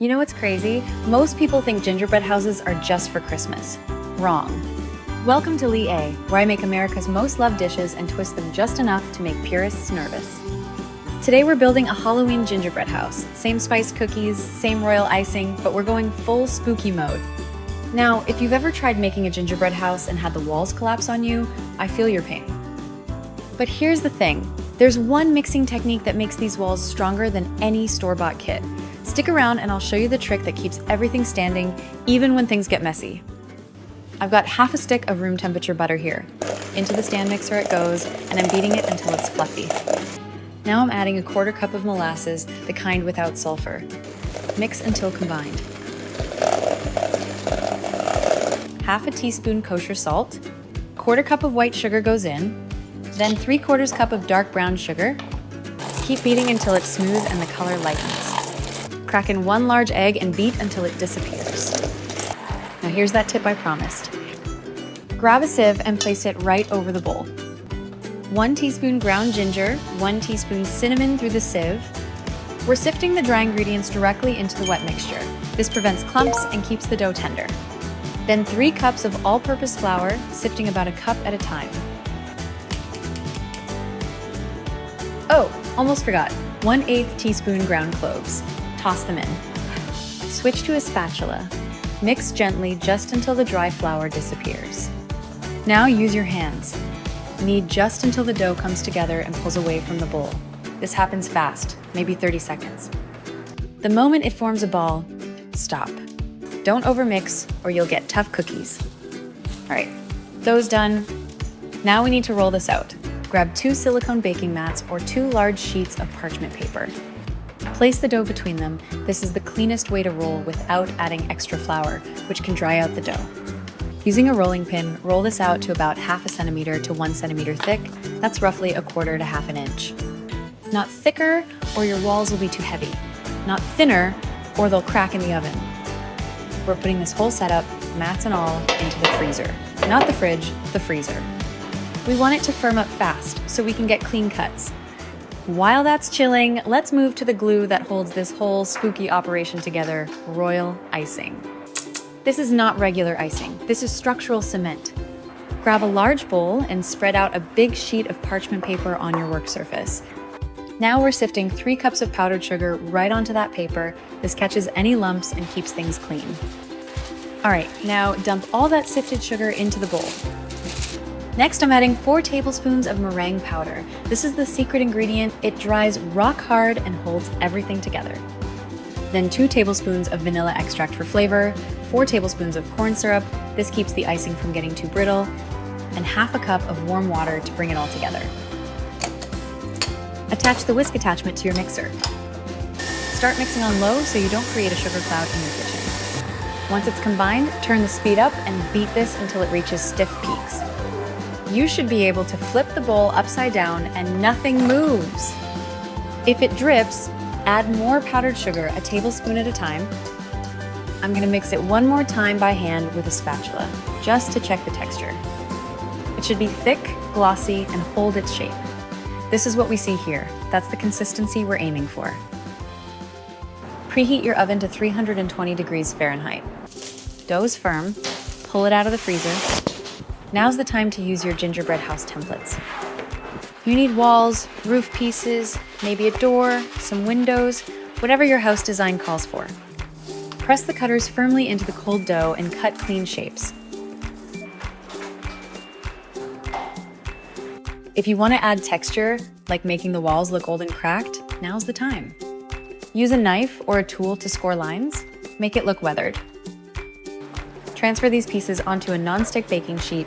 You know what's crazy? Most people think gingerbread houses are just for Christmas. Wrong. Welcome to LeeA, where I make America's most loved dishes and twist them just enough to make purists nervous. Today we're building a Halloween gingerbread house. Same spice cookies, same royal icing, but we're going full spooky mode. Now, if you've ever tried making a gingerbread house and had the walls collapse on you, I feel your pain. But here's the thing. There's one mixing technique that makes these walls stronger than any store-bought kit. Stick around and I'll show you the trick that keeps everything standing, even when things get messy. I've got half a stick of room temperature butter here. Into the stand mixer it goes, and I'm beating it until it's fluffy. Now I'm adding a 1/4 cup of molasses, the kind without sulfur. Mix until combined. Half a teaspoon kosher salt. 1/4 cup of white sugar goes in. Then 3/4 cup of dark brown sugar. Keep beating until it's smooth and the color lightens. Crack in 1 large egg and beat until it disappears. Now here's that tip I promised. Grab a sieve and place it right over the bowl. 1 teaspoon ground ginger, 1 teaspoon cinnamon through the sieve. We're sifting the dry ingredients directly into the wet mixture. This prevents clumps and keeps the dough tender. Then 3 cups of all-purpose flour, sifting about a cup at a time. Oh, almost forgot. 1/8 teaspoon ground cloves. Toss them in. Switch to a spatula. Mix gently just until the dry flour disappears. Now use your hands. Knead just until the dough comes together and pulls away from the bowl. This happens fast, maybe 30 seconds. The moment it forms a ball, stop. Don't overmix or you'll get tough cookies. All right, dough's done. Now we need to roll this out. Grab 2 silicone baking mats or 2 large sheets of parchment paper. Place the dough between them. This is the cleanest way to roll without adding extra flour, which can dry out the dough. Using a rolling pin, roll this out to about 1/2 centimeter to 1 centimeter thick. That's roughly 1/4 to 1/2 inch. Not thicker, or your walls will be too heavy. Not thinner, or they'll crack in the oven. We're putting this whole setup, mats and all, into the freezer. Not the fridge, the freezer. We want it to firm up fast, so we can get clean cuts. While that's chilling, let's move to the glue that holds this whole spooky operation together, royal icing. This is not regular icing. This is structural cement. Grab a large bowl and spread out a big sheet of parchment paper on your work surface. Now we're sifting 3 cups of powdered sugar right onto that paper. This catches any lumps and keeps things clean. All right, now dump all that sifted sugar into the bowl. Next, I'm adding 4 tablespoons of meringue powder. This is the secret ingredient. It dries rock hard and holds everything together. Then 2 tablespoons of vanilla extract for flavor, 4 tablespoons of corn syrup. This keeps the icing from getting too brittle, and 1/2 cup of warm water to bring it all together. Attach the whisk attachment to your mixer. Start mixing on low so you don't create a sugar cloud in your kitchen. Once it's combined, turn the speed up and beat this until it reaches stiff peaks. You should be able to flip the bowl upside down and nothing moves. If it drips, add more powdered sugar, a tablespoon at a time. I'm gonna mix it 1 more time by hand with a spatula, just to check the texture. It should be thick, glossy, and hold its shape. This is what we see here. That's the consistency we're aiming for. Preheat your oven to 320 degrees Fahrenheit. Dough's firm, pull it out of the freezer. Now's the time to use your gingerbread house templates. You need walls, roof pieces, maybe a door, some windows, whatever your house design calls for. Press the cutters firmly into the cold dough and cut clean shapes. If you want to add texture, like making the walls look old and cracked, now's the time. Use a knife or a tool to score lines. Make it look weathered. Transfer these pieces onto a non-stick baking sheet.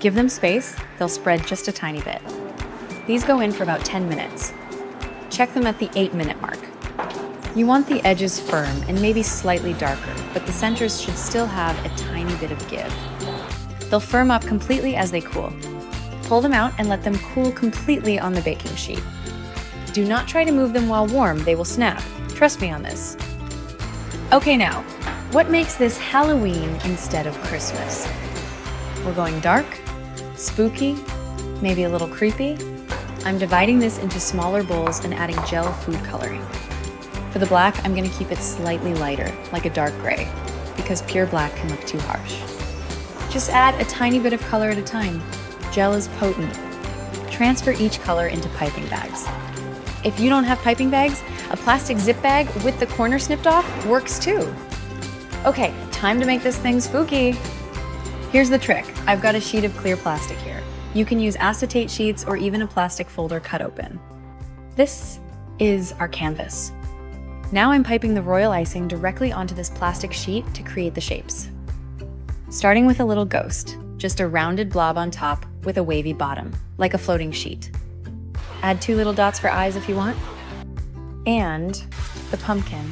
Give them space, they'll spread just a tiny bit. These go in for about 10 minutes. Check them at the 8-minute mark. You want the edges firm and maybe slightly darker, but the centers should still have a tiny bit of give. They'll firm up completely as they cool. Pull them out and let them cool completely on the baking sheet. Do not try to move them while warm, they will snap. Trust me on this. Okay now, what makes this Halloween instead of Christmas? We're going dark, spooky, maybe a little creepy. I'm dividing this into smaller bowls and adding gel food coloring. For the black, I'm gonna keep it slightly lighter, like a dark gray, because pure black can look too harsh. Just add a tiny bit of color at a time. Gel is potent. Transfer each color into piping bags. If you don't have piping bags, a plastic zip bag with the corner snipped off works too. Okay, time to make this thing spooky. Here's the trick. I've got a sheet of clear plastic here. You can use acetate sheets or even a plastic folder cut open. This is our canvas. Now I'm piping the royal icing directly onto this plastic sheet to create the shapes. Starting with a little ghost, just a rounded blob on top with a wavy bottom, like a floating sheet. Add 2 little dots for eyes if you want. And the pumpkin.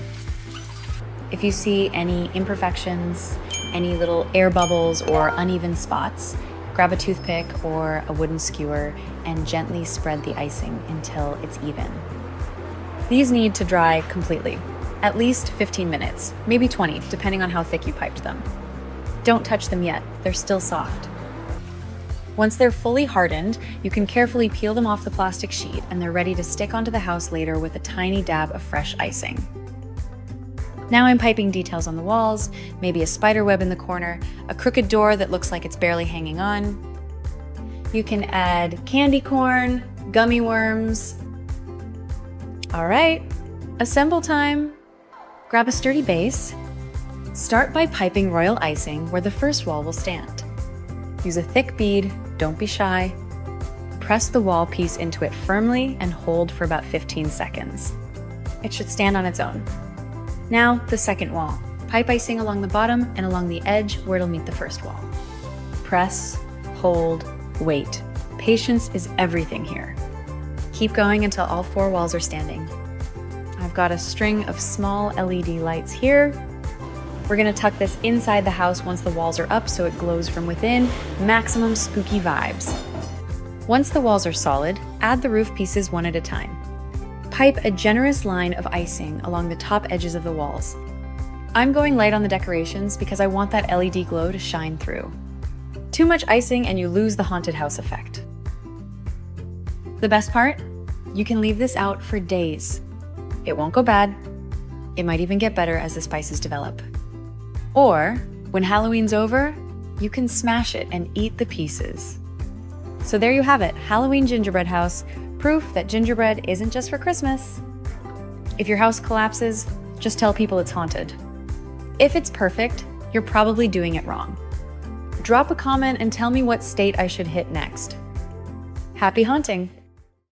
If you see any imperfections, any little air bubbles or uneven spots, grab a toothpick or a wooden skewer and gently spread the icing until it's even. These need to dry completely, at least 15 minutes, maybe 20, depending on how thick you piped them. Don't touch them yet, they're still soft. Once they're fully hardened, you can carefully peel them off the plastic sheet and they're ready to stick onto the house later with a tiny dab of fresh icing. Now I'm piping details on the walls, maybe a spider web in the corner, a crooked door that looks like it's barely hanging on. You can add candy corn, gummy worms. All right, assemble time. Grab a sturdy base. Start by piping royal icing where the first wall will stand. Use a thick bead, don't be shy. Press the wall piece into it firmly and hold for about 15 seconds. It should stand on its own. Now, the second wall. Pipe icing along the bottom and along the edge where it'll meet the first wall. Press, hold, wait. Patience is everything here. Keep going until all 4 walls are standing. I've got a string of small LED lights here. We're gonna tuck this inside the house once the walls are up so it glows from within. Maximum spooky vibes. Once the walls are solid, add the roof pieces one at a time. Pipe a generous line of icing along the top edges of the walls. I'm going light on the decorations because I want that LED glow to shine through. Too much icing and you lose the haunted house effect. The best part? You can leave this out for days. It won't go bad. It might even get better as the spices develop. Or, when Halloween's over, you can smash it and eat the pieces. So there you have it, Halloween gingerbread house, proof that gingerbread isn't just for Christmas. If your house collapses, just tell people it's haunted. If it's perfect, you're probably doing it wrong. Drop a comment and tell me what state I should hit next. Happy haunting!